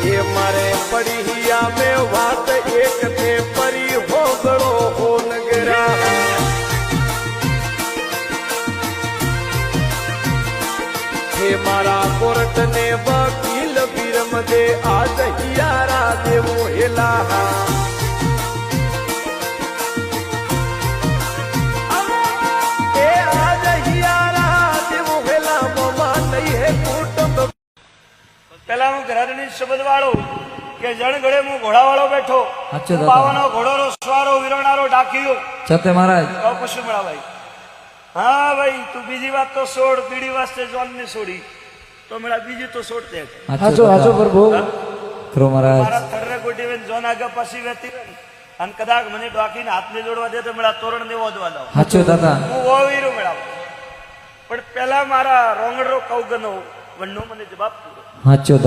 એ મારે પડી મેં વાત એક તે પરી હોગળો હો નગરા હે મારા કોર્ટ ને વકીલ વિરમ દે આજ હિયારા દેવો હેલા પેલા હું ઘરની શબ્દ વાળો કે જણ ઘડે હું ઘોડા વાળો બેઠો પાવાનો ઘોડો સ્વારો વિરણારો ડાકીયો છતે મહારાજ કશું મળા ભાઈ હા ભાઈ તું બીજી વાત તો છોડ બીડી વાસ્તે જોન ને છોડી તો મેળા બીજી તો છોડ દે હાચો હાચો પ્રભુ કરો મહારાજ મારા થરરે કોટી વેન જોન આગળ પાછી વેતી અને કદાચ મને ડાકીને હાથને જોડવા દે તો મેળા તોરણ ને ઓદવા દઉં હાચો દાદા હું ઓવીરો મેળા પણ પેલા મારા રોંગડરો કૌગનો વણનો મને જવાબ પૂરો હાચો